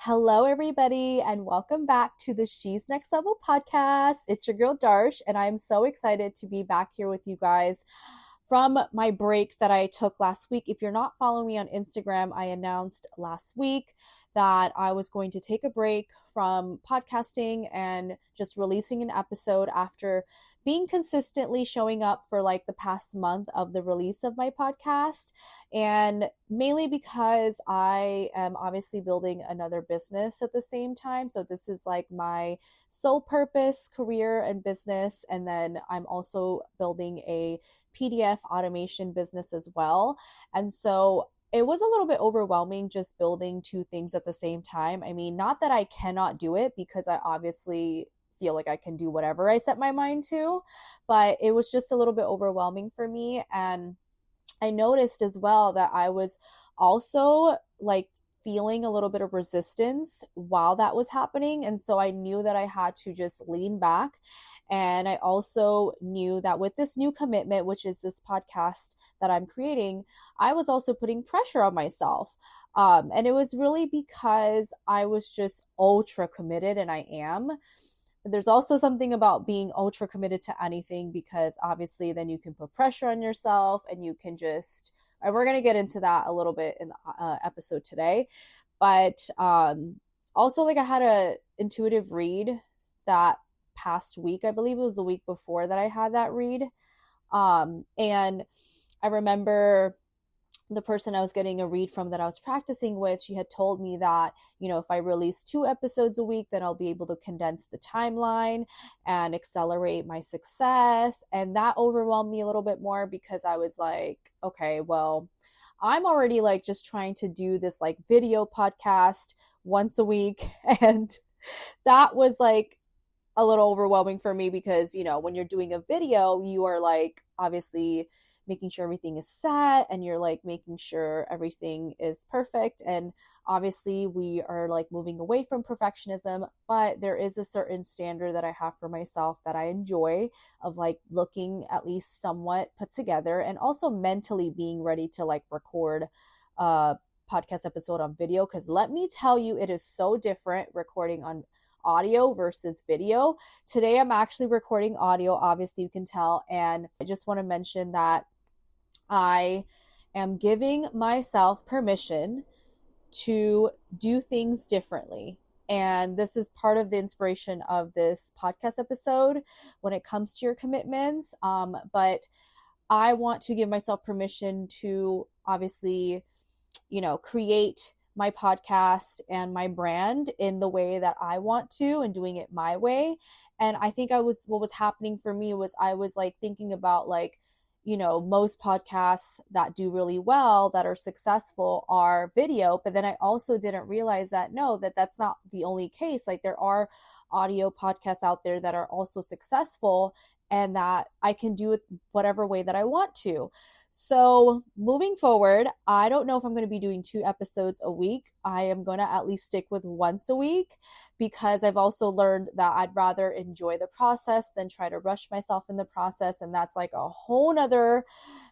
Hello, everybody, and welcome back to the She's Next Level podcast. It's your girl, Darsh, and I'm so excited to be back here with you guys from my break that I took last week. If you're not following me on Instagram, I announced last week that I was going to take a break from podcasting and just releasing an episode after being consistently showing up for like the past month of the release of my podcast. And mainly because I am obviously building another business at the same time. So this is like my sole purpose career and business. And then I'm also building a PDF automation business as well. And so it was a little bit overwhelming just building two things at the same time. I mean, not that I cannot do it, because I obviously feel like I can do whatever I set my mind to, but it was just a little bit overwhelming for me. And I noticed as well that I was also like feeling a little bit of resistance while that was happening. And so I knew that I had to just lean back. And I also knew that with this new commitment, which is this podcast that I'm creating, I was also putting pressure on myself. And it was really because I was just ultra committed, and I am. There's also something about being ultra committed to anything, because obviously then you can put pressure on yourself and you can just, and we're going to get into that a little bit in the episode today. But also, like, I had a intuitive read that past week. I believe it was the week before that I had that read. And I remember the person I was getting a read from that I was practicing with, she had told me that, if I release 2 episodes a week, then I'll be able to condense the timeline and accelerate my success. And that overwhelmed me a little bit more, because I was like, okay, well, I'm already like just trying to do this like video podcast once a week. And that was like a little overwhelming for me, because, when you're doing a video, you are like obviously making sure everything is set, and you're like making sure everything is perfect. And obviously we are like moving away from perfectionism, but there is a certain standard that I have for myself that I enjoy, of like looking at least somewhat put together, and also mentally being ready to like record a podcast episode on video. Because let me tell you, it is so different recording on audio versus video. Today I'm actually recording audio, obviously you can tell, and I just want to mention that I am giving myself permission to do things differently. And this is part of the inspiration of this podcast episode when it comes to your commitments. But I want to give myself permission to obviously, create my podcast and my brand in the way that I want to, and doing it my way. And I think what was happening for me was I was like thinking about like, most podcasts that do really well, that are successful, are video. But then I also didn't realize that that's not the only case. Like, there are audio podcasts out there that are also successful, and that I can do it whatever way that I want to. So moving forward, I don't know if I'm going to be doing 2 episodes a week. I am going to at least stick with once a week, because I've also learned that I'd rather enjoy the process than try to rush myself in the process. And that's like a whole nother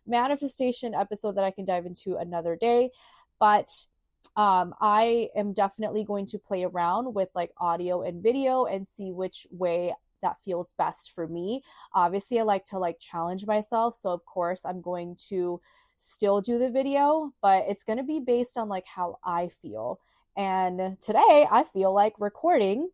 manifestation episode that I can dive into another day. But I am definitely going to play around with like audio and video and see which way that feels best for me. Obviously, I like to like challenge myself. So of course I'm going to still do the video, but it's going to be based on like how I feel. And today I feel like recording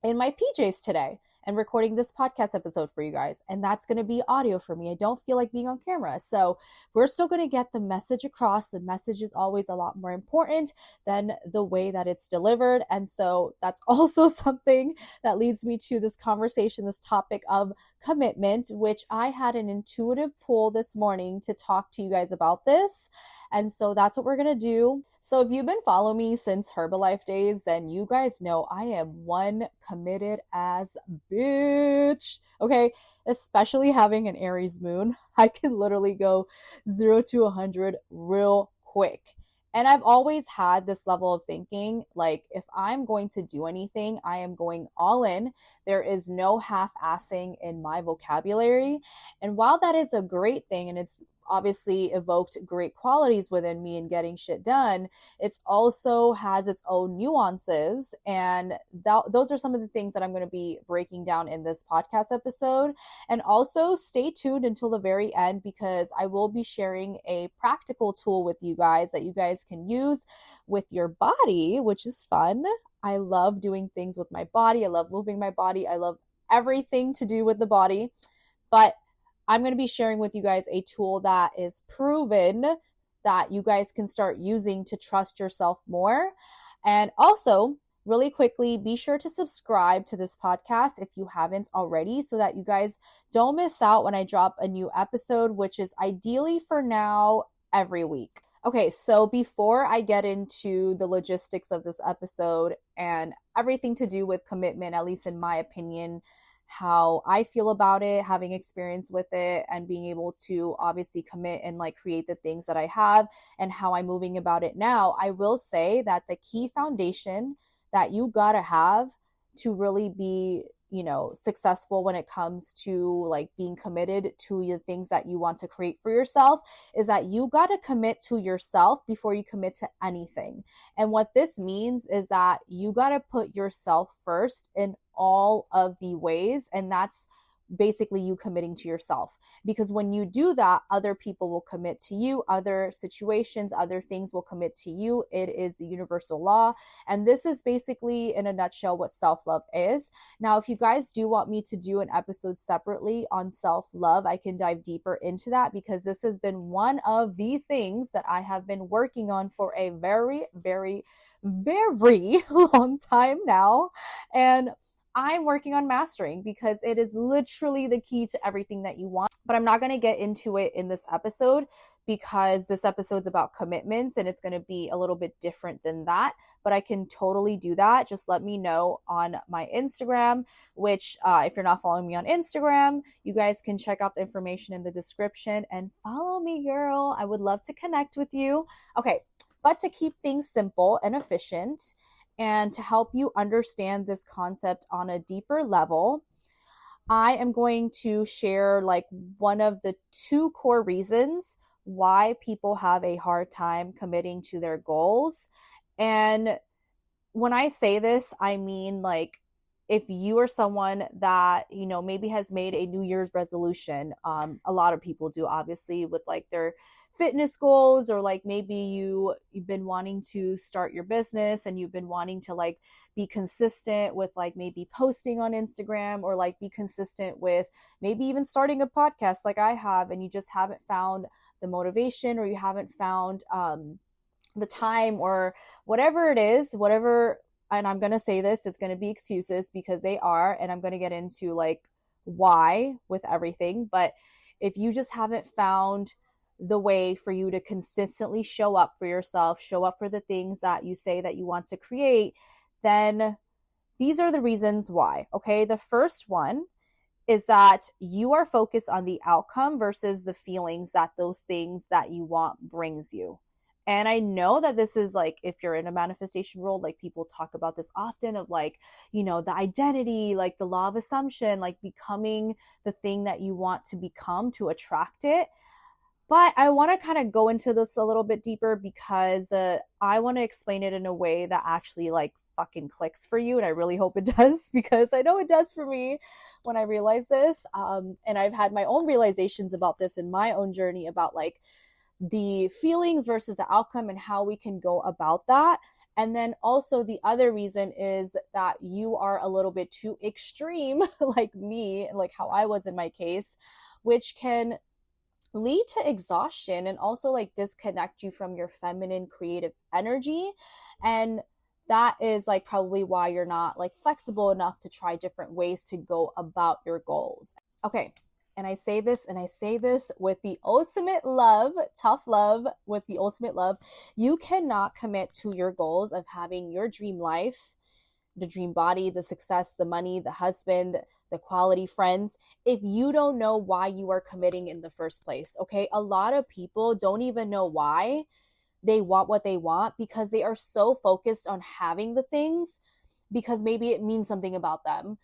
in my PJs today and recording this podcast episode for you guys. And that's going to be audio for me. I don't feel like being on camera. So we're still going to get the message across. The message is always a lot more important than the way that it's delivered. And so that's also something that leads me to this conversation, this topic of commitment, which I had an intuitive pull this morning to talk to you guys about this. And so that's what we're going to do. So if you've been following me since Herbalife days, then you guys know I am one committed as bitch. Okay. Especially having an Aries moon. I can literally go 0 to 100 real quick. And I've always had this level of thinking, like, if I'm going to do anything, I am going all in. There is no half-assing in my vocabulary. And while that is a great thing, and it's obviously evoked great qualities within me in getting shit done, it's also has its own nuances. And those are some of the things that I'm going to be breaking down in this podcast episode. And also stay tuned until the very end, because I will be sharing a practical tool with you guys that you guys can use with your body, which is fun. I love doing things with my body. I love moving my body. I love everything to do with the body. But I'm going to be sharing with you guys a tool that is proven that you guys can start using to trust yourself more. And also, really quickly, be sure to subscribe to this podcast if you haven't already, so that you guys don't miss out when I drop a new episode, which is ideally for now every week. Okay, so before I get into the logistics of this episode and everything to do with commitment, at least in my opinion, how I feel about it, having experience with it, and being able to obviously commit and like create the things that I have and how I'm moving about it now, I will say that the key foundation that you gotta have to really be, successful when it comes to like being committed to the things that you want to create for yourself is that you gotta commit to yourself before you commit to anything. And what this means is that you gotta put yourself first in all of the ways, and that's basically you committing to yourself. Because when you do that, other people will commit to you, other situations, other things will commit to you. It is the universal law. And this is basically, in a nutshell, what self-love is. Now, if you guys do want me to do an episode separately on self-love, I can dive deeper into that, because this has been one of the things that I have been working on for a very, very, very long time now. And I'm working on mastering, because it is literally the key to everything that you want. But I'm not going to get into it in this episode, because this episode's about commitments and it's going to be a little bit different than that. But I can totally do that. Just let me know on my Instagram, which if you're not following me on Instagram, you guys can check out the information in the description and follow me, girl. I would love to connect with you. Okay, but to keep things simple and efficient, and to help you understand this concept on a deeper level, I am going to share like one of the two core reasons why people have a hard time committing to their goals. And when I say this, I mean like if you are someone that, maybe has made a New Year's resolution, a lot of people do, obviously, with like their fitness goals, or like maybe you've been wanting to start your business and you've been wanting to like be consistent with like maybe posting on Instagram, or like be consistent with maybe even starting a podcast like I have, and you just haven't found the motivation, or you haven't found the time, or whatever it is, whatever. And I'm going to say this, it's going to be excuses, because they are, and I'm going to get into like why with everything. But if you just haven't found the way for you to consistently show up for yourself, show up for the things that you say that you want to create, then these are the reasons why. Okay, the first one is that you are focused on the outcome versus the feelings that those things that you want brings you. And I know that this is like, if you're in a manifestation world, like people talk about this often, of like, the identity, like the law of assumption, like becoming the thing that you want to become to attract it. But I want to kind of go into this a little bit deeper, because I want to explain it in a way that actually like fucking clicks for you. And I really hope it does, because I know it does for me when I realize this. And I've had my own realizations about this in my own journey, about like the feelings versus the outcome and how we can go about that. And then also the other reason is that you are a little bit too extreme, like me, like how I was in my case, which can lead to exhaustion and also like disconnect you from your feminine creative energy. And that is like probably why you're not like flexible enough to try different ways to go about your goals. Okay. And I say this with the ultimate love, tough love, with the ultimate love. You cannot commit to your goals of having your dream life, the dream body, the success, the money, the husband, the quality friends, if you don't know why you are committing in the first place. Okay, a lot of people don't even know why they want what they want, because they are so focused on having the things, because maybe it means something about them.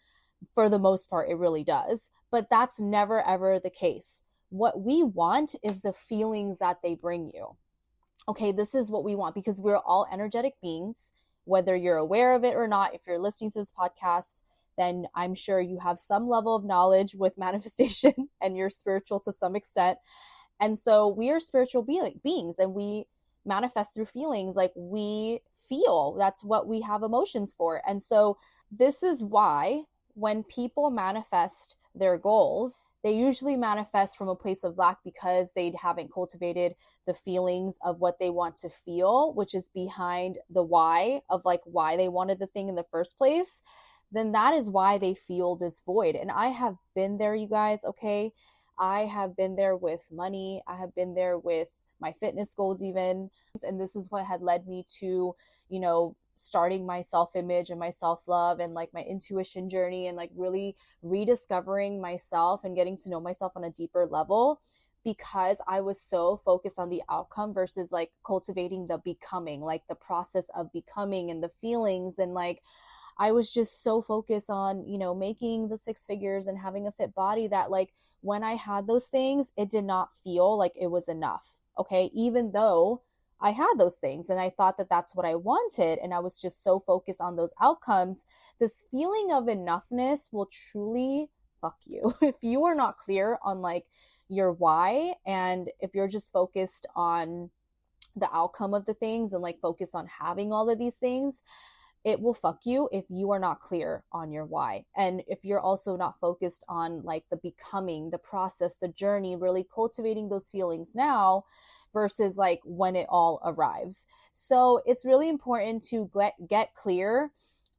For the most part, it really does. But that's never ever the case. what we want is the feelings that they bring you. Okay, this is what we want because we're all energetic beings, whether you're aware of it or not. If you're listening to this podcast, then I'm sure you have some level of knowledge with manifestation and you're spiritual to some extent. And so we are spiritual beings and we manifest through feelings. Like we feel, that's what we have emotions for. And so this is why when people manifest their goals, they usually manifest from a place of lack because they haven't cultivated the feelings of what they want to feel, which is behind the why of like why they wanted the thing in the first place. Then that is why they feel this void. And I have been there, you guys, okay? I have been there with money. I have been there with my fitness goals even. And this is what had led me to, starting my self-image and my self-love and like my intuition journey and like really rediscovering myself and getting to know myself on a deeper level, because I was so focused on the outcome versus like cultivating the becoming, like the process of becoming and the feelings. And like I was just so focused on, making the 6 figures and having a fit body that like when I had those things, it did not feel like it was enough. Okay. Even though I had those things and I thought that that's what I wanted, and I was just so focused on those outcomes, this feeling of enoughness will truly fuck you. If you are not clear on like your why, and if you're just focused on the outcome of the things and like focused on having all of these things, it will fuck you if you are not clear on your why. And if you're also not focused on like the becoming, the process, the journey, really cultivating those feelings now versus like when it all arrives. So it's really important to get clear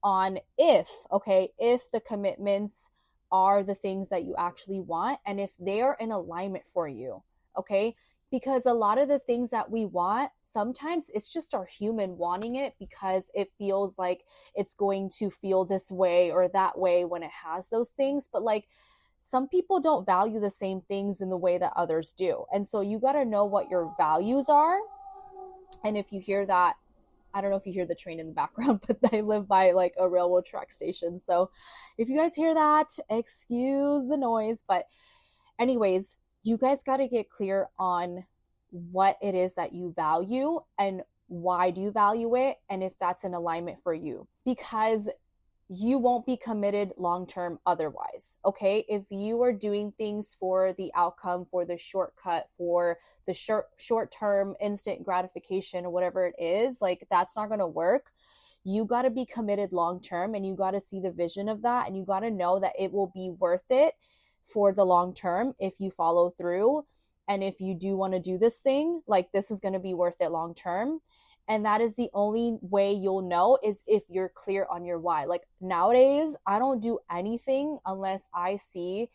on if the commitments are the things that you actually want and if they are in alignment for you. Okay. Because a lot of the things that we want, sometimes it's just our human wanting it because it feels like it's going to feel this way or that way when it has those things. But like some people don't value the same things in the way that others do. And so you got to know what your values are. And if you hear that, I don't know if you hear the train in the background, but I live by like a railroad track station. So if you guys hear that, excuse the noise. But anyways, you guys got to get clear on what it is that you value and why do you value it, and if that's in alignment for you, because you won't be committed long-term otherwise. Okay. If you are doing things for the outcome, for the shortcut, for the short-term instant gratification or whatever it is, like that's not going to work. You got to be committed long-term, and you got to see the vision of that, and you got to know that it will be worth it for the long term if you follow through. And if you do want to do this thing, like this is going to be worth it long term. And that is the only way you'll know, is if you're clear on your why. Like nowadays, I don't do anything unless I see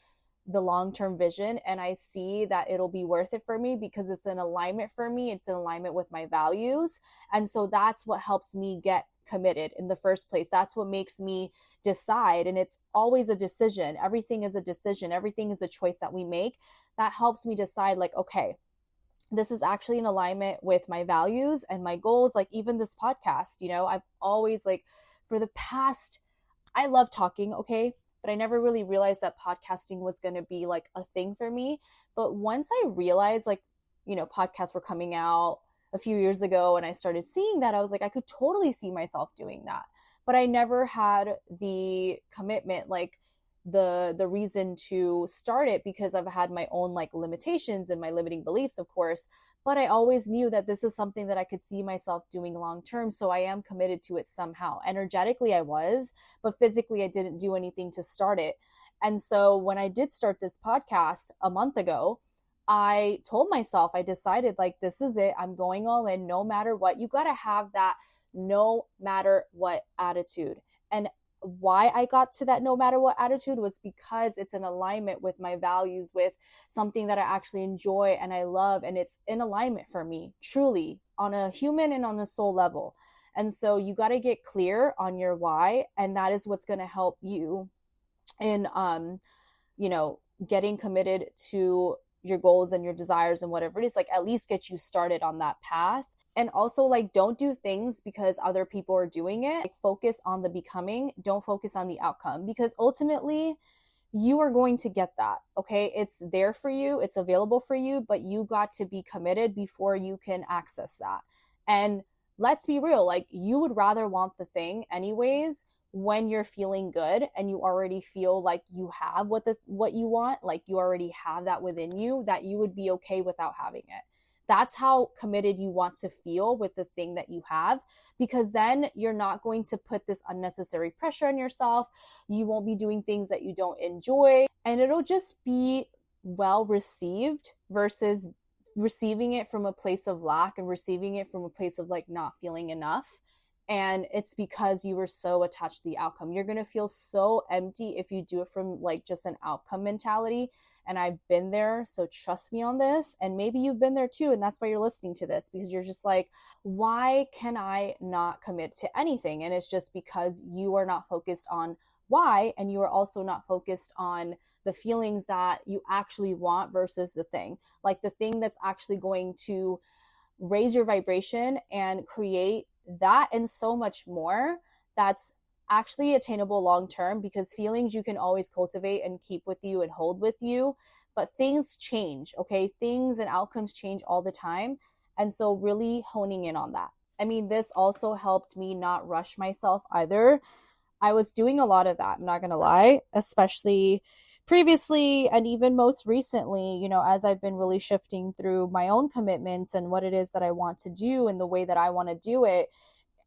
the long-term vision and I see that it'll be worth it for me because it's in alignment for me. It's in alignment with my values. And so that's what helps me get committed in the first place. That's what makes me decide. And it's always a decision. Everything is a decision. Everything is a choice that we make. That helps me decide like, okay, this is actually in alignment with my values and my goals. Like even this podcast, I've always like for the past, I love talking. Okay. But I never really realized that podcasting was going to be like a thing for me. But once I realized like, podcasts were coming out a few years ago and I started seeing that, I was like, I could totally see myself doing that. But I never had the commitment, like the reason to start it, because I've had my own like limitations and my limiting beliefs, of course. But I always knew that this is something that I could see myself doing long term. So I am committed to it somehow. Energetically, I was, but physically, I didn't do anything to start it. And so when I did start this podcast a month ago, I told myself, I decided like, this is it. I'm going all in no matter what. You got to have that no matter what attitude. And why I got to that no matter what attitude was because it's in alignment with my values, with something that I actually enjoy and I love, and it's in alignment for me, truly, on a human and on a soul level. And so you got to get clear on your why, and that is what's going to help you in getting committed to your goals and your desires and whatever it is, like at least get you started on that path. And also, like, don't do things because other people are doing it. Like, focus on the becoming. Don't focus on the outcome, because ultimately you are going to get that. Okay. It's there for you, it's available for you, but you got to be committed before you can access that. And let's be real, like you would rather want the thing anyways when you're feeling good and you already feel like you have what you want, like you already have that within you, that you would be okay without having it. That's how committed you want to feel with the thing that you have, because then you're not going to put this unnecessary pressure on yourself. You won't be doing things that you don't enjoy, and it'll just be well received versus receiving it from a place of lack and receiving it from a place of like not feeling enough. And it's because you were so attached to the outcome. You're going to feel so empty if you do it from like just an outcome mentality. And I've been there, so trust me on this. And maybe you've been there too, and that's why you're listening to this, because you're just like, why can I not commit to anything? And it's just because you are not focused on why, and you are also not focused on the feelings that you actually want versus the thing, like the thing that's actually going to raise your vibration and create that and so much more that's actually attainable long term. Because feelings you can always cultivate and keep with you and hold with you, but things change. Okay, things and outcomes change all the time. And so really honing in on that. I mean, this also helped me not rush myself either. I was doing a lot of that, I'm not gonna lie, especially previously and even most recently, you know, as I've been really shifting through my own commitments and what it is that I want to do and the way that I want to do it.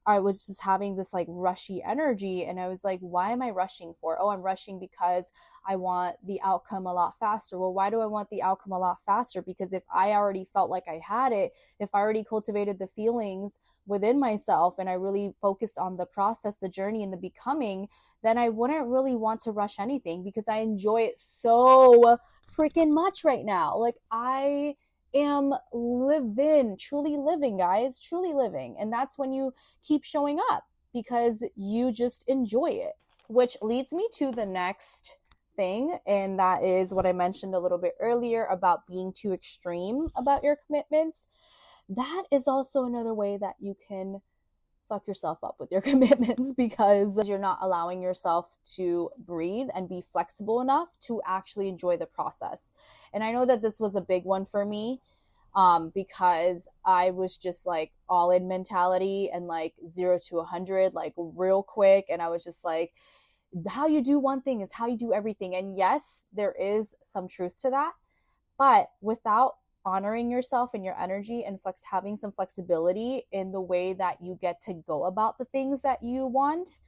I was just having this like rushy energy, and I was like, why am I rushing for? Oh, I'm rushing because I want the outcome a lot faster. Well, why do I want the outcome a lot faster? Because if I already felt like I had it, if I already cultivated the feelings within myself and I really focused on the process, the journey, and the becoming, then I wouldn't really want to rush anything, because I enjoy it so freaking much right now. Like I am living, truly living, guys, truly living. And that's when you keep showing up, because you just enjoy it. Which leads me to the next thing, and that is what I mentioned a little bit earlier about being too extreme about your commitments. That is also another way that you can fuck yourself up with your commitments, because you're not allowing yourself to breathe and be flexible enough to actually enjoy the process. And I know that this was a big one for me, because I was just like all in mentality and like 0 to 100 like real quick. And I was just like, how you do one thing is how you do everything. And yes, there is some truth to that, but without honoring yourself and your energy and having some flexibility in the way that you get to go about the things that you want,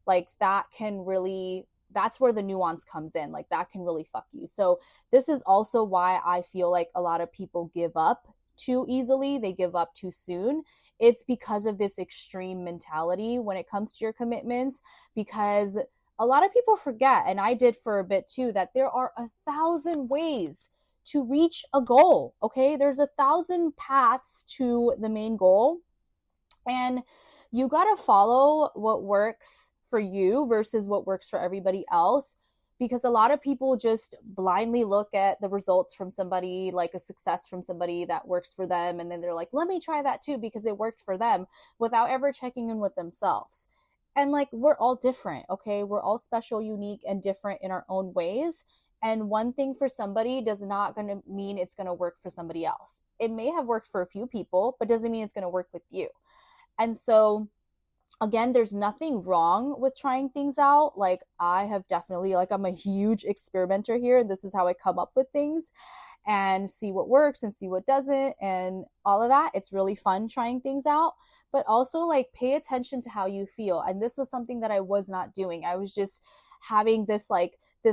like that can really, that's where the nuance comes in. Like that can really fuck you. So this is also why I feel like a lot of people give up too easily. They give up too soon. It's because of this extreme mentality when it comes to your commitments, because a lot of people forget, and I did for a bit too, that there are 1,000 ways to reach a goal. Okay, there's 1,000 paths to the main goal, and you got to follow what works for you versus what works for everybody else. Because a lot of people just blindly look at the results from somebody, like a success from somebody that works for them, and then they're like, let me try that too because it worked for them, without ever checking in with themselves. And like, we're all different. Okay, we're all special, unique, and different in our own ways. And one thing for somebody does not going to mean it's going to work for somebody else. It may have worked for a few people, but doesn't mean it's going to work with you. And so again, there's nothing wrong with trying things out. Like I have definitely, like I'm a huge experimenter here, and this is how I come up with things and see what works and see what doesn't and all of that. It's really fun trying things out, but also like pay attention to how you feel. And this was something that I was not doing. I was just having this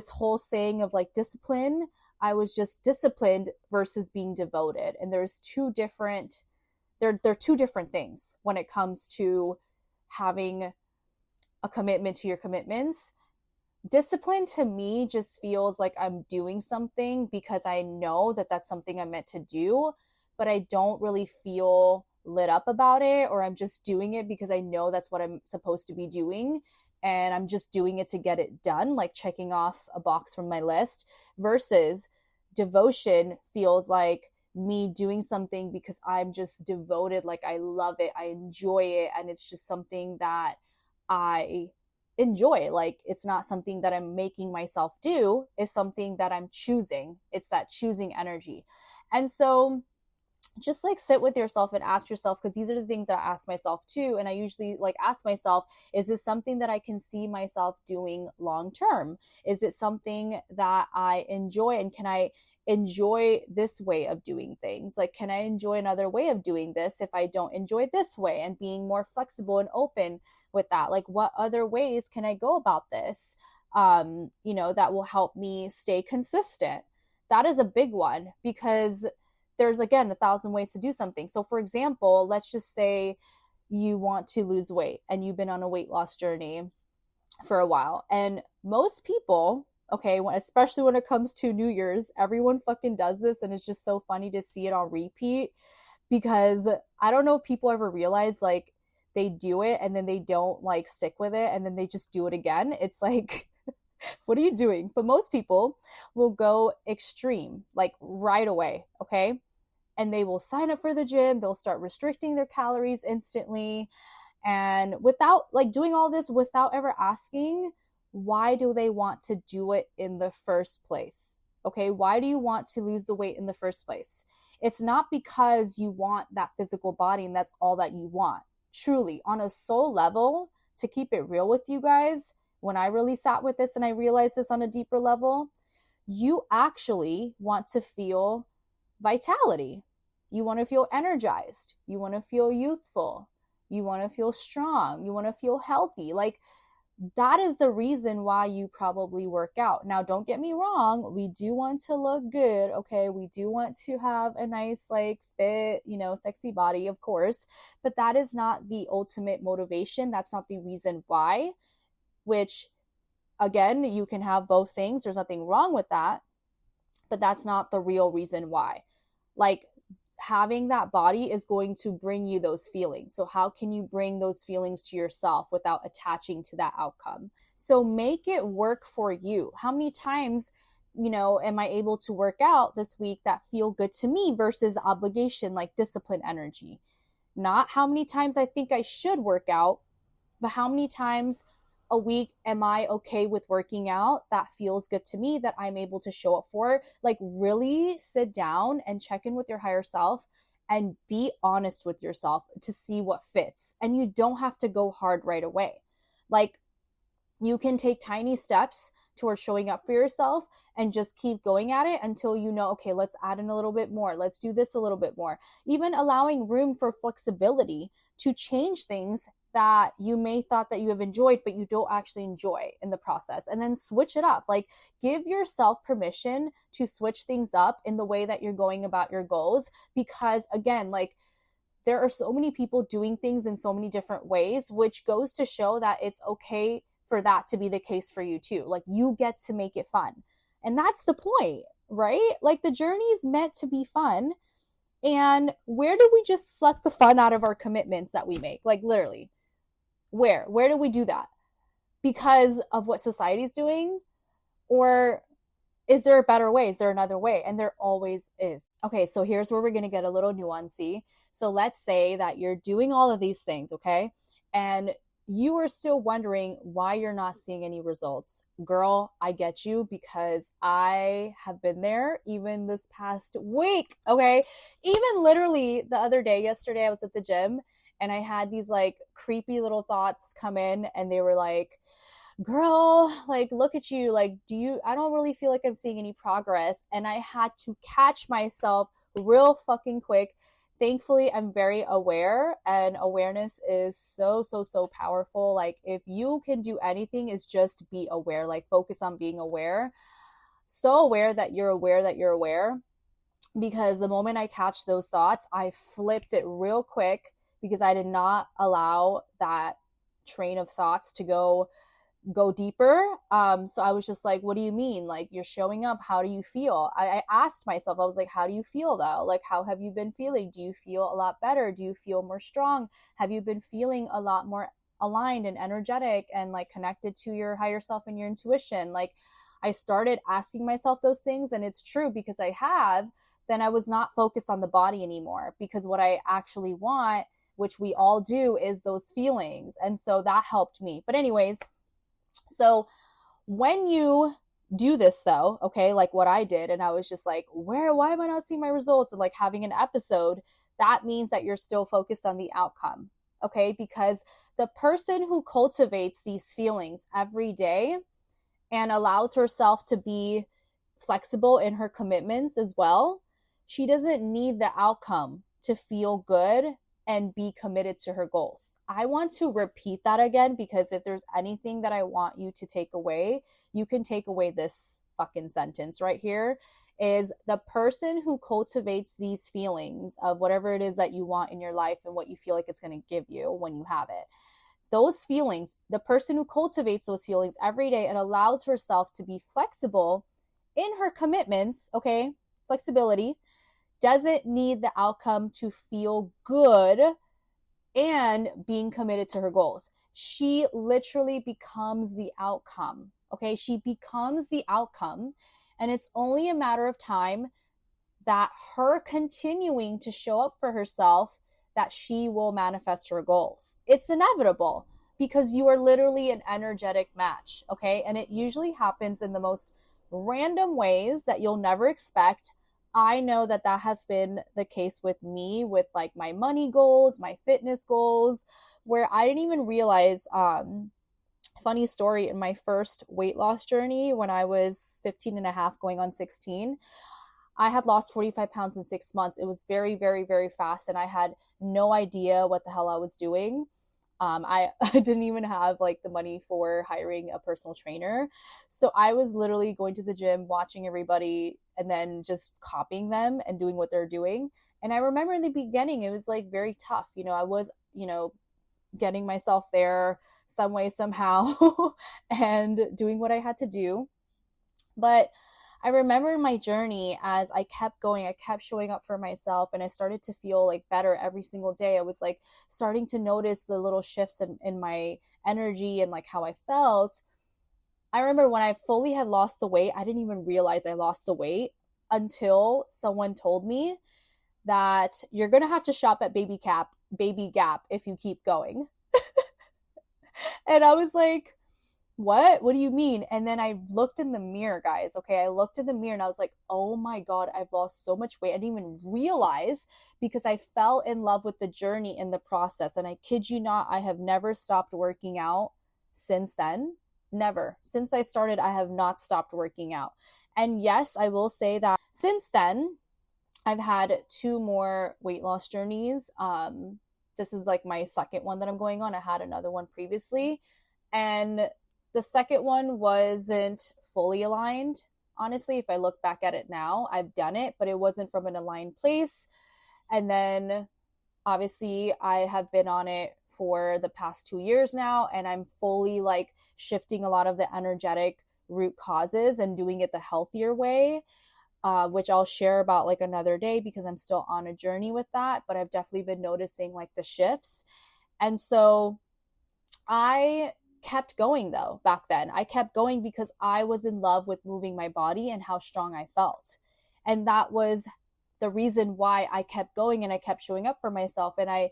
whole saying of like discipline. I was just disciplined versus being devoted. And there's two different things when it comes to having a commitment to your commitments. Discipline to me just feels like I'm doing something because I know that that's something I'm meant to do, but I don't really feel lit up about it, or I'm just doing it because I know that's what I'm supposed to be doing. And I'm just doing it to get it done, like checking off a box from my list, versus devotion feels like me doing something because I'm just devoted. Like I love it. I enjoy it. And it's just something that I enjoy. Like, it's not something that I'm making myself do, it's something that I'm choosing. It's that choosing energy. And so just like sit with yourself and ask yourself, because these are the things that I ask myself too. And I usually like ask myself, is this something that I can see myself doing long term? Is it something that I enjoy? And can I enjoy this way of doing things? Like, can I enjoy another way of doing this if I don't enjoy this way? And being more flexible and open with that. Like, what other ways can I go about this? That will help me stay consistent. That is a big one, because there's, again, 1,000 ways to do something. So for example, let's just say you want to lose weight and you've been on a weight loss journey for a while. And most people, okay, especially when it comes to New Year's, everyone fucking does this. And it's just so funny to see it on repeat, because I don't know if people ever realize, like, they do it and then they don't like stick with it and then they just do it again. It's like, what are you doing? But most people will go extreme, like right away, okay? And they will sign up for the gym, they'll start restricting their calories instantly, and without like doing all this without ever asking, why do they want to do it in the first place? Okay, why do you want to lose the weight in the first place? It's not because you want that physical body and that's all that you want. Truly, on a soul level, to keep it real with you guys, when I really sat with this and I realized this on a deeper level, you actually want to feel vitality. You want to feel energized. You want to feel youthful. You want to feel strong. You want to feel healthy. Like, that is the reason why you probably work out. Now, don't get me wrong. We do want to look good. Okay. We do want to have a nice, like, fit, sexy body, of course, but that is not the ultimate motivation. That's not the reason why. Which, again, you can have both things. There's nothing wrong with that, but that's not the real reason why. Like, having that body is going to bring you those feelings. So how can you bring those feelings to yourself without attaching to that outcome? So make it work for you. How many times, am I able to work out this week that feel good to me versus obligation, like discipline energy? Not how many times I think I should work out, but how many times a week am I okay with working out that feels good to me, that I'm able to show up for? Like, really sit down and check in with your higher self and be honest with yourself to see what fits. And you don't have to go hard right away. Like, you can take tiny steps towards showing up for yourself and just keep going at it until you know, okay, let's add in a little bit more. Let's do this a little bit more. Even allowing room for flexibility to change things that you may thought that you have enjoyed, but you don't actually enjoy in the process. And then switch it up. Like, give yourself permission to switch things up in the way that you're going about your goals. Because again, like, there are so many people doing things in so many different ways, which goes to show that it's okay for that to be the case for you too. Like, you get to make it fun. And that's the point, right? Like, the journey is meant to be fun. And where do we just suck the fun out of our commitments that we make? Like, literally. Where do we do that? Because of what society's doing? Or is there a better way? Is there another way? And there always is. Okay, so here's where we're going to get a little nuancey. So let's say that you're doing all of these things, okay? And you are still wondering why you're not seeing any results. Girl, I get you, because I have been there even this past week, okay? Even literally the other day, yesterday, I was at the gym and I had these like creepy little thoughts come in, and they were like, girl, like, look at you. Like, I don't really feel like I'm seeing any progress. And I had to catch myself real fucking quick. Thankfully, I'm very aware, and awareness is so, so, so powerful. Like, if you can do anything, is just be aware, like focus on being aware. So aware that you're aware that you're aware. Because the moment I catch those thoughts, I flipped it real quick, because I did not allow that train of thoughts to go deeper. So I was just like, what do you mean? Like, you're showing up. How do you feel? I asked myself, I was like, how do you feel though? Like, how have you been feeling? Do you feel a lot better? Do you feel more strong? Have you been feeling a lot more aligned and energetic and like connected to your higher self and your intuition? Like, I started asking myself those things, and it's true, because then I was not focused on the body anymore, because what I actually want, which we all do, is those feelings. And so that helped me. But anyways, So when you do this though, okay, like what I did, and I was just like, why am I not seeing my results? And like having an episode, that means that you're still focused on the outcome, okay? Because the person who cultivates these feelings every day and allows herself to be flexible in her commitments as well, she doesn't need the outcome to feel good and be committed to her goals. I want to repeat that again, because if there's anything that I want you to take away, you can take away this fucking sentence right here. Is the person who cultivates these feelings of whatever it is that you want in your life and what you feel like it's going to give you when you have it, those feelings, the person who cultivates those feelings every day and allows herself to be flexible in her commitments, okay, flexibility, doesn't need the outcome to feel good and being committed to her goals. She literally becomes the outcome, okay? She becomes the outcome, and it's only a matter of time that her continuing to show up for herself, that she will manifest her goals. It's inevitable because you are literally an energetic match, okay? And it usually happens in the most random ways that you'll never expect. I know that that has been the case with me with like my money goals, my fitness goals, where I didn't even realize, funny story, in my first weight loss journey when I was 15 and a half going on 16, I had lost 45 pounds in 6 months. It was very, very, very fast. And I had no idea what the hell I was doing. I didn't even have like the money for hiring a personal trainer. So I was literally going to the gym, watching everybody, and then just copying them and doing what they're doing. And I remember in the beginning, it was like very tough. You know, I was, getting myself there some way, somehow, and doing what I had to do. But I remember my journey as I kept going, I kept showing up for myself, and I started to feel like better every single day. I was like starting to notice the little shifts in my energy and like how I felt. I remember when I fully had lost the weight, I didn't even realize I lost the weight until someone told me that you're going to have to shop at Baby Gap if you keep going. And I was like, what do you mean? And then I looked in the mirror, guys. Okay, I looked in the mirror and I was like, oh my God, I've lost so much weight. I didn't even realize, because I fell in love with the journey and the process. And I kid you not, I have never stopped working out since then. Never. Since I started, I have not stopped working out. And yes, I will say that since then, I've had 2 more weight loss journeys. This is like my second one that I'm going on. I had another one previously. And the second one wasn't fully aligned. Honestly, if I look back at it now, I've done it, but it wasn't from an aligned place. And then obviously I have been on it for the past 2 years now, and I'm fully like shifting a lot of the energetic root causes and doing it the healthier way, which I'll share about like another day because I'm still on a journey with that. But I've definitely been noticing like the shifts. And so I kept going though back then. I kept going because I was in love with moving my body and how strong I felt. And that was the reason why I kept going and I kept showing up for myself. And I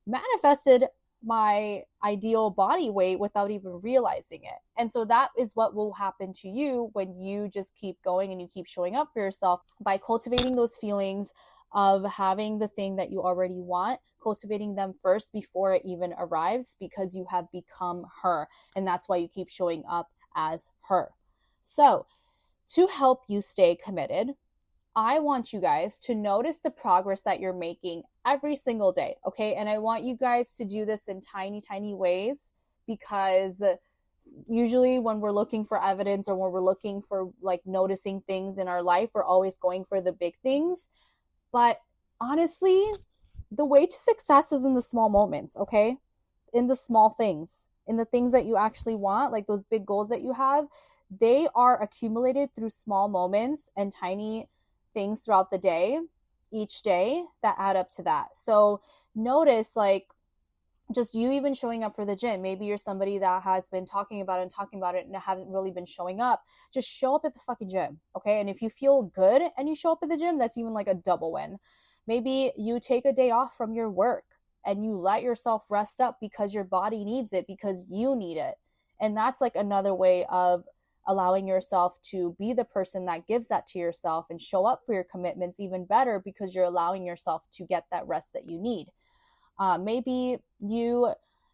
manifested my ideal body weight without even realizing it. And so that is what will happen to you when you just keep going and you keep showing up for yourself by cultivating those feelings of having the thing that you already want, cultivating them first before it even arrives, because you have become her. And that's why you keep showing up as her. So to help you stay committed, I want you guys to notice the progress that you're making every single day, okay? And I want you guys to do this in tiny, tiny ways, because usually when we're looking for evidence or when we're looking for like noticing things in our life, we're always going for the big things. But honestly, the way to success is in the small moments, okay? In the small things, in the things that you actually want, like those big goals that you have, they are accumulated through small moments and tiny things throughout the day, each day, that add up to that. So notice like just you even showing up for the gym. Maybe you're somebody that has been talking about it and haven't really been showing up. Just show up at the fucking gym, okay? And if you feel good and you show up at the gym, that's even like a double win. Maybe you take a day off from your work and you let yourself rest up because your body needs it, because you need it. And that's like another way of allowing yourself to be the person that gives that to yourself and show up for your commitments even better, because you're allowing yourself to get that rest that you need. Maybe you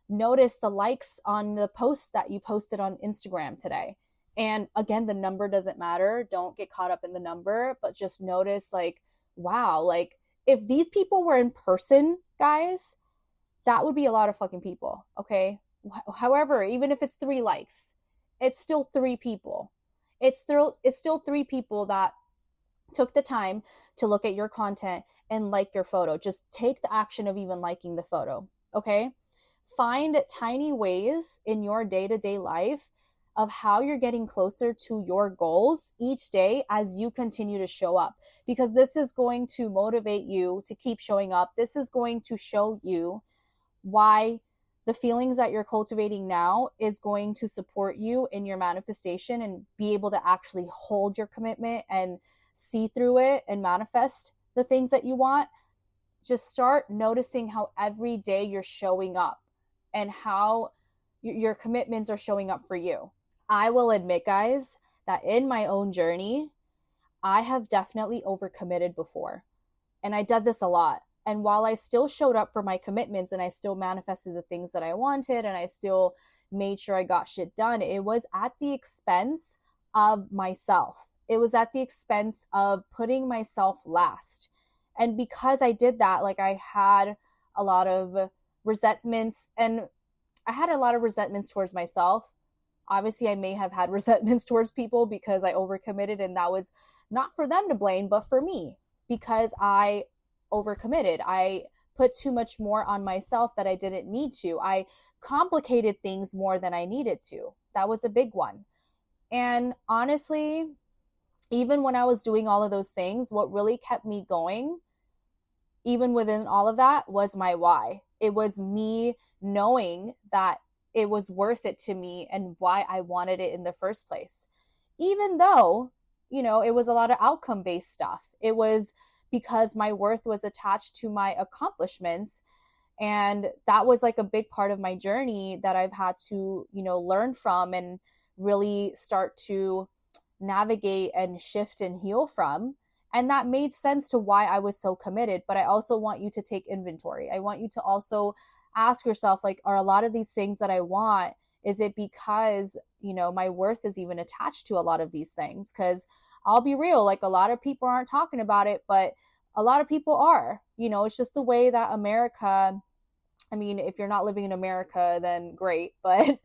notice the likes on the post that you posted on Instagram today. And again, the number doesn't matter. Don't get caught up in the number, but just notice like, wow, like if these people were in person, guys, that would be a lot of fucking people. Okay. However, even if it's 3 likes, it's still 3 people. It's still 3 people that took the time to look at your content and like your photo. Just take the action of even liking the photo. Okay. Find tiny ways in your day-to-day life of how you're getting closer to your goals each day as you continue to show up, because this is going to motivate you to keep showing up. This is going to show you why the feelings that you're cultivating now is going to support you in your manifestation and be able to actually hold your commitment and see through it and manifest the things that you want. Just start noticing how every day you're showing up and how your commitments are showing up for you. I will admit, guys, that in my own journey, I have definitely overcommitted before. And I did this a lot. And while I still showed up for my commitments and I still manifested the things that I wanted and I still made sure I got shit done, it was at the expense of myself. It was at the expense of putting myself last. And because I did that, like I had a lot of resentments, and I had a lot of resentments towards myself. Obviously, I may have had resentments towards people because I overcommitted, and that was not for them to blame, but for me, because I overcommitted. I put too much more on myself that I didn't need to. I complicated things more than I needed to. That was a big one. And honestly, even when I was doing all of those things, what really kept me going, even within all of that, was my why. It was me knowing that it was worth it to me and why I wanted it in the first place. Even though, it was a lot of outcome-based stuff. It was because my worth was attached to my accomplishments. And that was like a big part of my journey that I've had to, learn from and really start to navigate and shift and heal from. And that made sense to why I was so committed. But I also want you to take inventory. I want you to also ask yourself, like, are a lot of these things that I want, is it because, my worth is even attached to a lot of these things? Because I'll be real, like a lot of people aren't talking about it, but a lot of people are. It's just the way that America, I mean, if you're not living in America, then great. But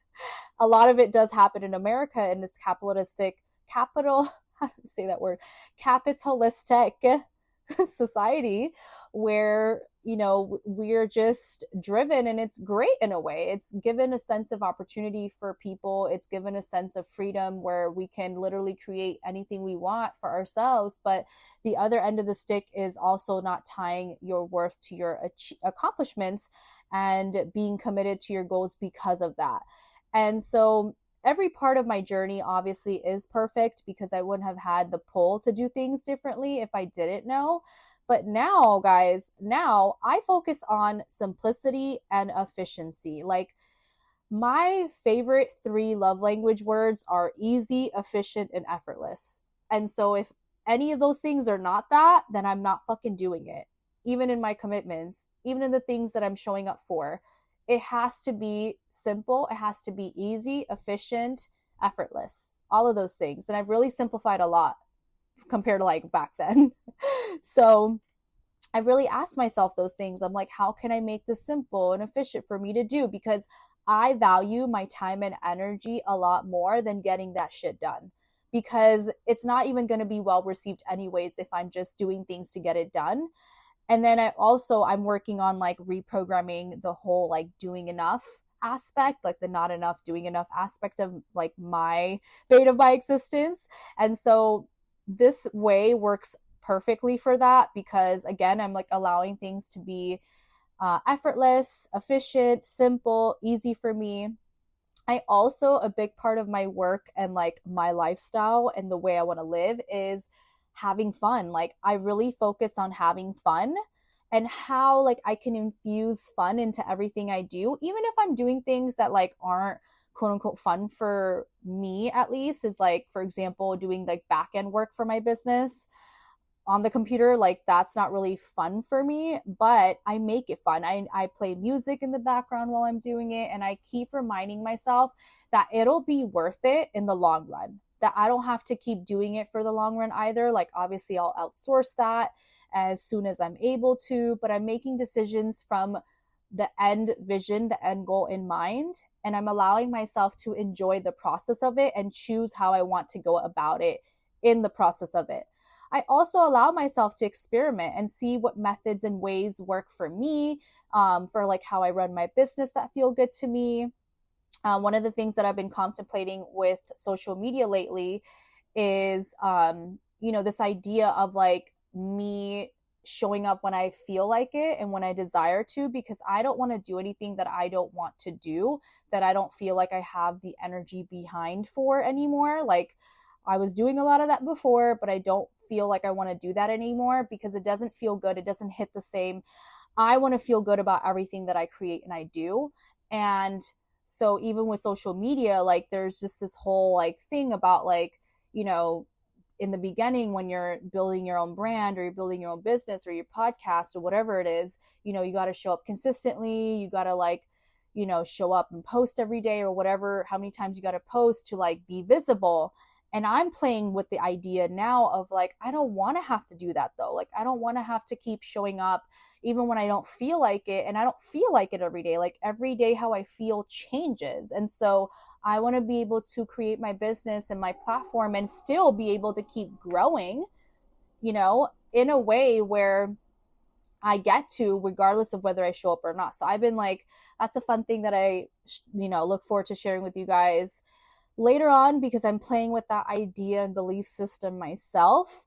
a lot of it does happen in America in this capitalistic, how do I say that word? Capitalistic society where, we're just driven, and it's great in a way. It's given a sense of opportunity for people. It's given a sense of freedom where we can literally create anything we want for ourselves. But the other end of the stick is also not tying your worth to your accomplishments and being committed to your goals because of that. And so every part of my journey obviously is perfect, because I wouldn't have had the pull to do things differently if I didn't know. But now, guys, I focus on simplicity and efficiency. Like, my favorite 3 love language words are easy, efficient, and effortless. And so if any of those things are not that, then I'm not fucking doing it. Even in my commitments, even in the things that I'm showing up for, it has to be simple. It has to be easy, efficient, effortless. All of those things. And I've really simplified a lot compared to like back then. So I really asked myself those things. I'm like, how can I make this simple and efficient for me to do? Because I value my time and energy a lot more than getting that shit done, because it's not even going to be well received anyways if I'm just doing things to get it done. And then I'm working on like reprogramming the whole like doing enough aspect, like the not enough, doing enough aspect of like my fate of my existence. And so this way works perfectly for that, because again, I'm like allowing things to be effortless, efficient, simple, easy for me. I also, a big part of my work and like my lifestyle and the way I want to live is having fun. Like, I really focus on having fun and how like I can infuse fun into everything I do, even if I'm doing things that like aren't quote unquote fun for me, at least, is like, for example, doing like back end work for my business on the computer. Like, that's not really fun for me, but I make it fun. I play music in the background while I'm doing it, and I keep reminding myself that it'll be worth it in the long run, that I don't have to keep doing it for the long run either. Like, obviously I'll outsource that as soon as I'm able to, but I'm making decisions from the end vision, the end goal in mind, and I'm allowing myself to enjoy the process of it and choose how I want to go about it in the process of it. I also allow myself to experiment and see what methods and ways work for me, for like how I run my business that feel good to me. One of the things that I've been contemplating with social media lately is, this idea of like me showing up when I feel like it and when I desire to, because I don't want to do anything that I don't want to do, that I don't feel like I have the energy behind for anymore. Like, I was doing a lot of that before, but I don't feel like I want to do that anymore because it doesn't feel good. It doesn't hit the same. I want to feel good about everything that I create and I do. And so even with social media, like, there's just this whole like thing about like, in the beginning, when you're building your own brand or you're building your own business or your podcast or whatever it is, you got to show up consistently. You got to like, show up and post every day or whatever, how many times you got to post to like be visible. And I'm playing with the idea now of like, I don't want to have to do that though. Like, I don't want to have to keep showing up even when I don't feel like it. And I don't feel like it every day. Like, every day how I feel changes. And so I want to be able to create my business and my platform and still be able to keep growing, in a way where I get to, regardless of whether I show up or not. So I've been like, that's a fun thing that I, look forward to sharing with you guys later on, because I'm playing with that idea and belief system myself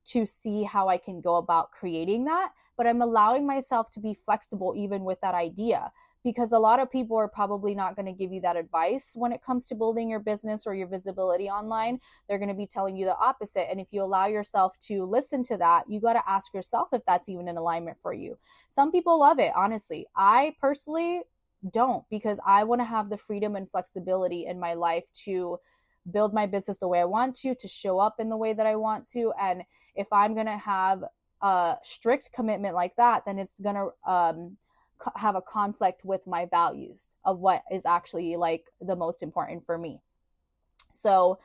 to see how I can go about creating that. But I'm allowing myself to be flexible even with that idea, because a lot of people are probably not going to give you that advice when it comes to building your business or your visibility online. They're going to be telling you the opposite. And if you allow yourself to listen to that, you got to ask yourself if that's even in alignment for you. Some people love it, honestly. I personally don't, because I want to have the freedom and flexibility in my life to build my business the way I want to show up in the way that I want to. And if I'm going to have a strict commitment like that, then it's going to have a conflict with my values of what is actually like the most important for me. So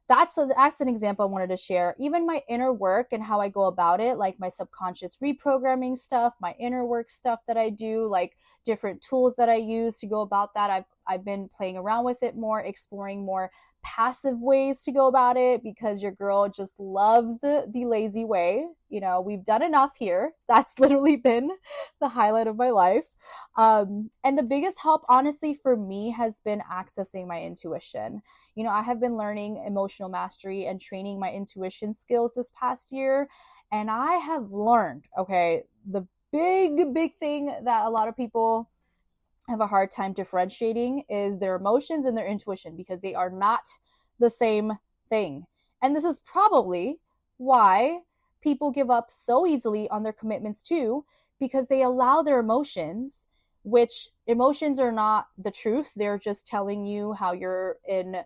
that's an example I wanted to share. Even my inner work and how I go about it, like my subconscious reprogramming stuff, my inner work stuff that I do, like different tools that I use to go about that. I've been playing around with it more, exploring more passive ways to go about it, because your girl just loves the lazy way. We've done enough here. That's literally been the highlight of my life. And the biggest help, honestly, for me has been accessing my intuition. I have been learning emotional mastery and training my intuition skills this past year. And I have learned, okay, the big thing that a lot of people have a hard time differentiating is their emotions and their intuition, because they are not the same thing. And this is probably why people give up so easily on their commitments too, because they allow their emotions, which emotions are not the truth. They're just telling you how you're in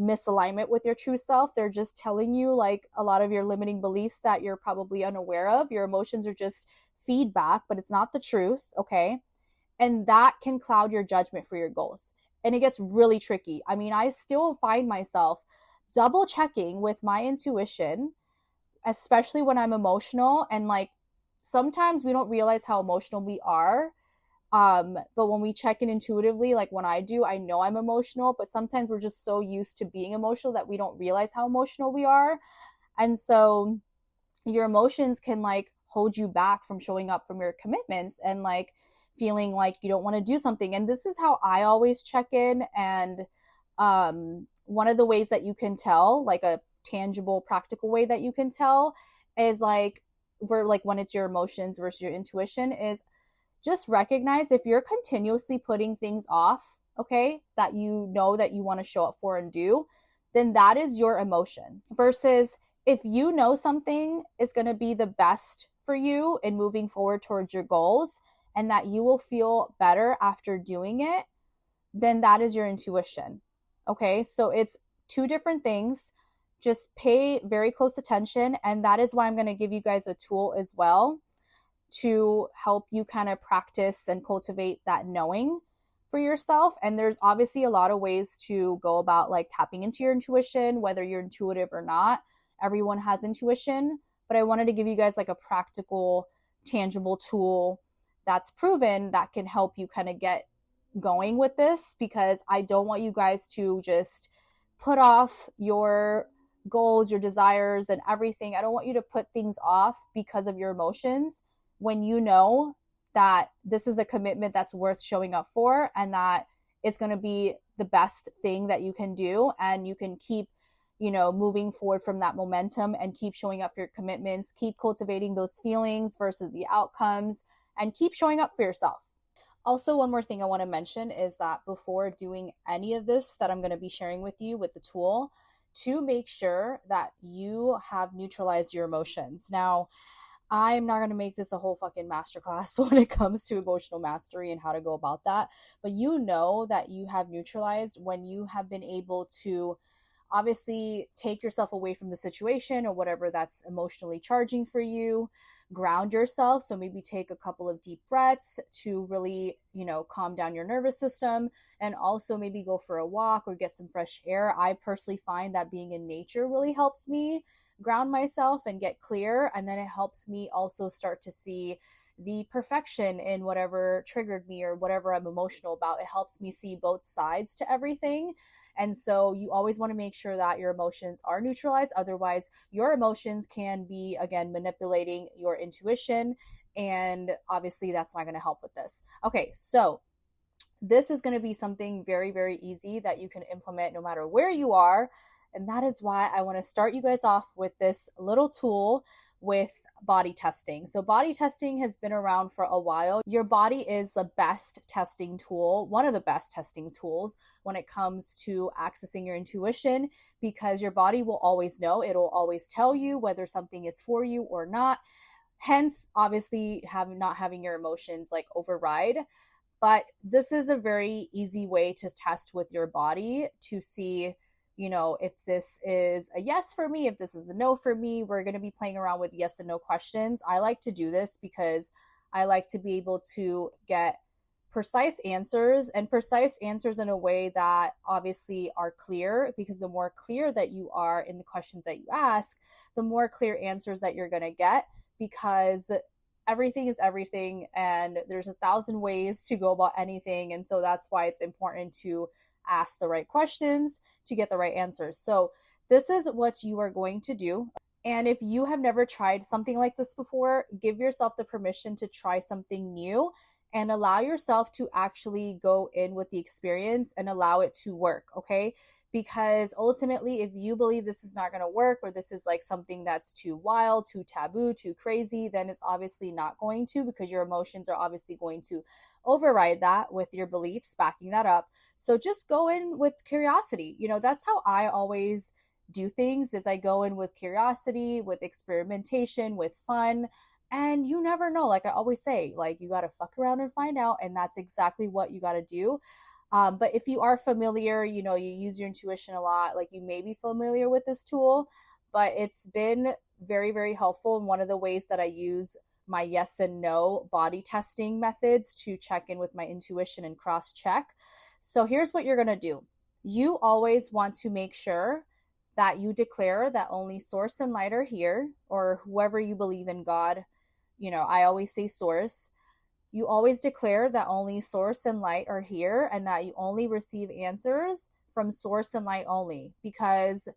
misalignment with your true self. They're just telling you like a lot of your limiting beliefs that you're probably unaware of. Your emotions are just feedback, but it's not the truth, okay? And that can cloud your judgment for your goals. And it gets really tricky. I mean, I still find myself double checking with my intuition, especially when I'm emotional. And like, sometimes we don't realize how emotional we are. But when we check in intuitively, like when I do, I know I'm emotional, but sometimes we're just so used to being emotional that we don't realize how emotional we are. And so your emotions can like hold you back from showing up from your commitments and like feeling like you don't want to do something. And this is how I always check in. And one of the ways that you can tell, like a tangible, practical way that you can tell is like, when it's your emotions versus your intuition, is just recognize if you're continuously putting things off, okay, that you know that you want to show up for and do, then that is your emotions. Versus if you know something is going to be the best for you in moving forward towards your goals, and that you will feel better after doing it, then that is your intuition. Okay, so it's two different things. Just pay very close attention. And that is why I'm going to give you guys a tool as well to help you kind of practice and cultivate that knowing for yourself. And there's obviously a lot of ways to go about like tapping into your intuition, whether you're intuitive or not. Everyone has intuition, but I wanted to give you guys like a practical, tangible tool that's proven that can help you kind of get going with this, because I don't want you guys to just put off your goals, your desires, and everything. I don't want you to put things off because of your emotions when you know that this is a commitment that's worth showing up for, and that it's going to be the best thing that you can do, and you can keep, you know, moving forward from that momentum and keep showing up for your commitments, keep cultivating those feelings versus the outcomes, and keep showing up for yourself. Also, one more thing I want to mention is that before doing any of this that I'm going to be sharing with you with the tool, to make sure that you have neutralized your emotions. Now, I'm not going to make this a whole fucking masterclass when it comes to emotional mastery and how to go about that, but you know that you have neutralized when you have been able to obviously take yourself away from the situation or whatever that's emotionally charging for you, ground yourself. So maybe take a couple of deep breaths to really, you know, calm down your nervous system, and also maybe go for a walk or get some fresh air. I personally find that being in nature really helps me ground myself and get clear. And then it helps me also start to see the perfection in whatever triggered me or whatever I'm emotional about. It helps me see both sides to everything. And so you always want to make sure that your emotions are neutralized. Otherwise, your emotions can be, again, manipulating your intuition. And obviously, that's not going to help with this. Okay, so this is going to be something very, very easy that you can implement no matter where you are. And that is why I want to start you guys off with this little tool with body testing. So body testing has been around for a while. Your body is the best testing tool, one of the best testing tools when it comes to accessing your intuition, because your body will always know. It'll always tell you whether something is for you or not. Hence, obviously, not having your emotions like override. But this is a very easy way to test with your body to see, you know, if this is a yes for me, if this is a no for me. We're going to be playing around with yes and no questions. I like to do this because I like to be able to get precise answers, and precise answers in a way that obviously are clear, because the more clear that you are in the questions that you ask, the more clear answers that you're going to get, because everything is everything and there's 1,000 ways to go about anything. And so that's why it's important to ask the right questions to get the right answers. So this is what you are going to do. And if you have never tried something like this before, give yourself the permission to try something new and allow yourself to actually go in with the experience and allow it to work, okay? Because ultimately, if you believe this is not going to work, or this is like something that's too wild, too taboo, too crazy, then it's obviously not going to, because your emotions are obviously going to override that with your beliefs backing that up. So just go in with curiosity. You know, that's how I always do things, is I go in with curiosity, with experimentation, with fun. And you never know. Like I always say, like, you got to fuck around and find out. And that's exactly what you got to do. But if you are familiar, you know, you use your intuition a lot, like you may be familiar with this tool, but it's been very, very helpful. And one of the ways that I use my yes and no body testing methods to check in with my intuition and cross check. So here's what you're going to do. You always want to make sure that you declare that only source and light are here, or whoever you believe in, God, you know, I always say source. You always declare that only source and light are here, and that you only receive answers from source and light only. Because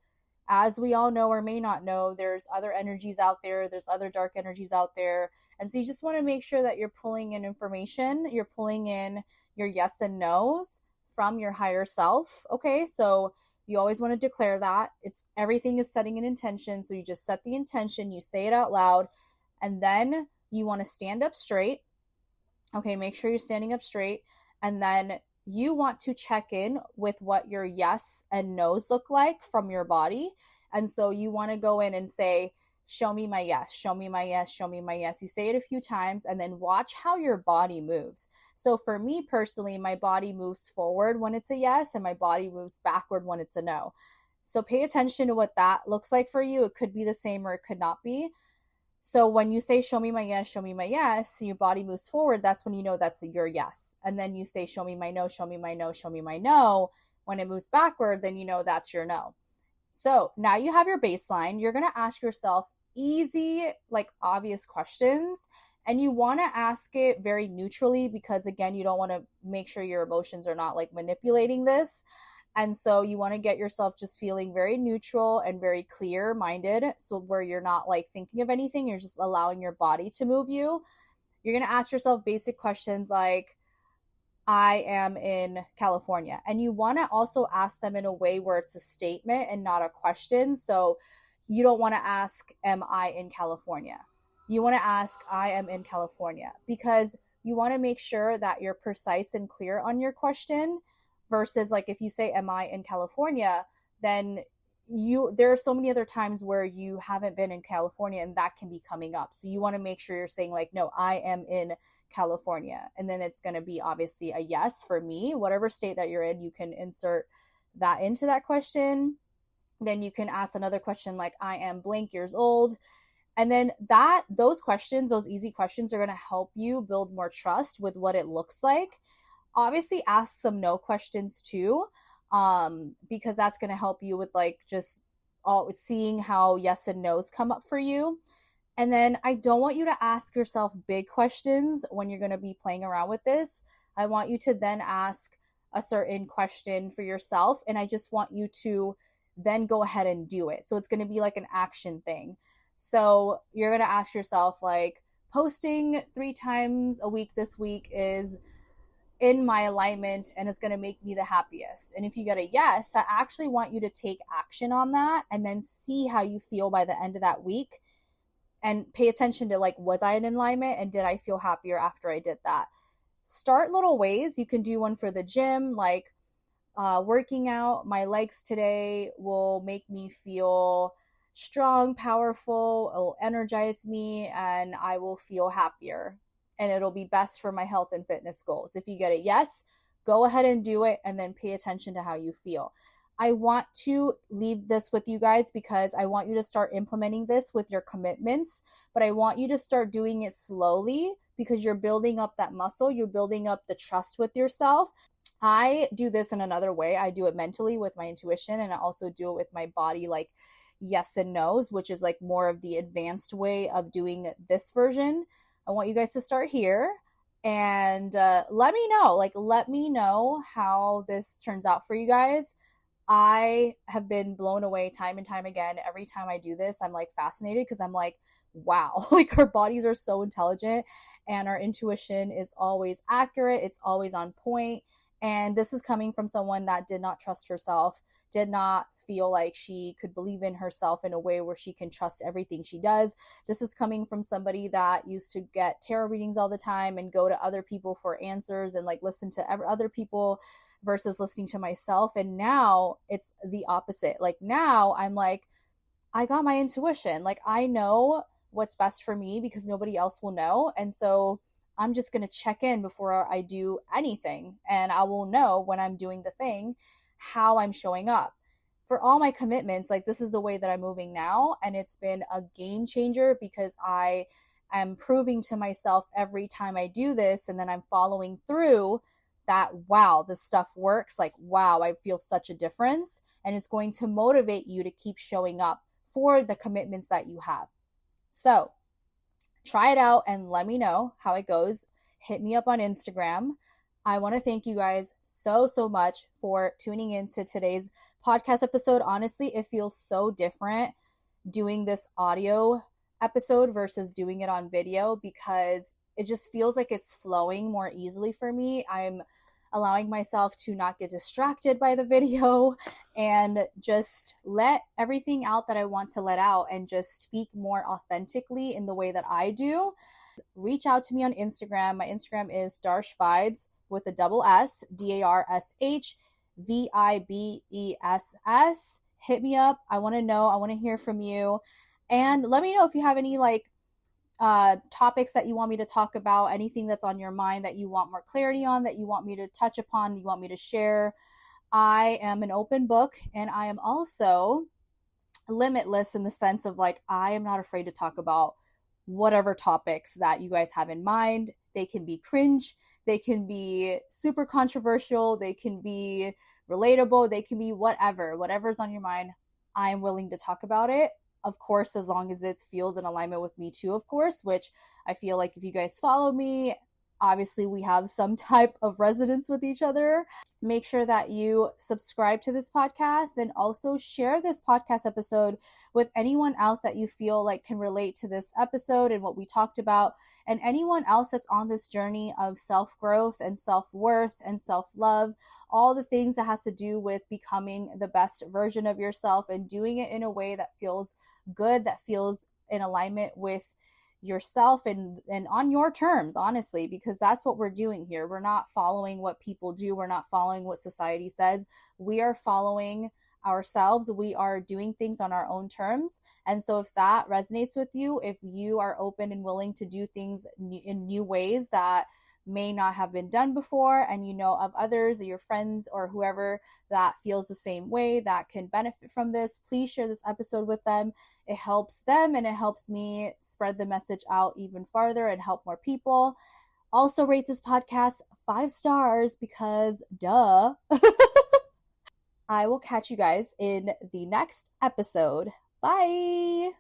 as we all know or may not know, there's other energies out there, there's other dark energies out there. And so you just want to make sure that you're pulling in information, you're pulling in your yes and no's from your higher self. Okay, so you always want to declare that. It's everything is setting an intention. So you just set the intention, you say it out loud, and then you want to stand up straight. Okay, make sure you're standing up straight. And then you want to check in with what your yes and no's look like from your body. And so you want to go in and say, show me my yes, show me my yes, show me my yes. You say it a few times and then watch how your body moves. So for me personally, my body moves forward when it's a yes and my body moves backward when it's a no. So pay attention to what that looks like for you. It could be the same or it could not be. So when you say, show me my yes, show me my yes, your body moves forward. That's when you know that's your yes. And then you say, show me my no, show me my no, show me my no. When it moves backward, then you know that's your no. So now you have your baseline. You're going to ask yourself easy, like obvious questions. And you want to ask it very neutrally because, again, you don't want to make sure your emotions are not like manipulating this. And so you want to get yourself just feeling very neutral and very clear minded. So where you're not like thinking of anything, you're just allowing your body to move you. You're going to ask yourself basic questions like, I am in California. And you want to also ask them in a way where it's a statement and not a question. So you don't want to ask, am I in California? You want to ask, I am in California, because you want to make sure that you're precise and clear on your question versus like if you say, am I in California, then there are so many other times where you haven't been in California and that can be coming up. So you want to make sure you're saying like, no, I am in California. And then it's going to be obviously a yes for me. Whatever state that you're in, you can insert that into that question. Then you can ask another question like, I am blank years old. And then those questions, those easy questions are going to help you build more trust with what it looks like. Obviously ask some no questions too, because that's going to help you with like just seeing how yes and no's come up for you. And then I don't want you to ask yourself big questions when you're going to be playing around with this. I want you to then ask a certain question for yourself. And I just want you to then go ahead and do it. So it's going to be like an action thing. So you're going to ask yourself like, posting 3 times a week this week is in my alignment and is going to make me the happiest. And if you get a yes, I actually want you to take action on that and then see how you feel by the end of that week. And pay attention to like, was I in alignment and did I feel happier after I did that? Start little ways. You can do one for the gym, like working out my legs today will make me feel strong, powerful, it will energize me, and I will feel happier. And it'll be best for my health and fitness goals. If you get a yes, go ahead and do it and then pay attention to how you feel. I want to leave this with you guys because I want you to start implementing this with your commitments, but I want you to start doing it slowly because you're building up that muscle. You're building up the trust with yourself. I do this in another way. I do it mentally with my intuition, and I also do it with my body, like yes and no's, which is like more of the advanced way of doing this version. I want you guys to start here and let me know how this turns out for you guys. I have been blown away time and time again. Every time I do this, I'm like fascinated because I'm like, wow, like our bodies are so intelligent and our intuition is always accurate. It's always on point. And this is coming from someone that did not trust herself, did not feel like she could believe in herself in a way where she can trust everything she does. This is coming from somebody that used to get tarot readings all the time and go to other people for answers and like listen to other people versus listening to myself. And now it's the opposite. Like now I'm like, I got my intuition. Like I know what's best for me because nobody else will know. And so I'm just going to check in before I do anything. And I will know when I'm doing the thing, how I'm showing up. For all my commitments, like this is the way that I'm moving now. And it's been a game changer because I am proving to myself every time I do this and then I'm following through that, wow, this stuff works. Like, wow, I feel such a difference. And it's going to motivate you to keep showing up for the commitments that you have. So try it out and let me know how it goes. Hit me up on Instagram. I want to thank you guys so much for tuning into today's podcast episode. Honestly, it feels so different doing this audio episode versus doing it on video because it just feels like it's flowing more easily for me. I'm allowing myself to not get distracted by the video and just let everything out that I want to let out and just speak more authentically in the way that I do. Reach out to me on Instagram. My Instagram is Darsh Vibes with a double S, DARSH VIBESS. Hit me up. I want to know. I want to hear from you. And let me know if you have any like topics that you want me to talk about, anything that's on your mind that you want more clarity on, that you want me to touch upon, you want me to share. I am an open book, and I am also limitless in the sense of like, I am not afraid to talk about whatever topics that you guys have in mind. They can be cringe, they can be super controversial, they can be relatable, they can be whatever's on your mind. I'm willing to talk about it, of course, as long as it feels in alignment with me too, of course, which I feel like if you guys follow me, obviously we have some type of resonance with each other. Make sure that you subscribe to this podcast and also share this podcast episode with anyone else that you feel like can relate to this episode and what we talked about, and anyone else that's on this journey of self-growth and self-worth and self-love, all the things that has to do with becoming the best version of yourself and doing it in a way that feels good, that feels in alignment with yourself and on your terms, honestly, because that's what we're doing here. We're not following what people do. We're not following what society says. We are following ourselves. We are doing things on our own terms. And so if that resonates with you, if you are open and willing to do things in new ways that may not have been done before, and you know of others or your friends or whoever that feels the same way that can benefit from this, please share this episode with them. It helps them and it helps me spread the message out even farther and help more people. Also rate this podcast 5 stars because duh. I will catch you guys in the next episode. Bye.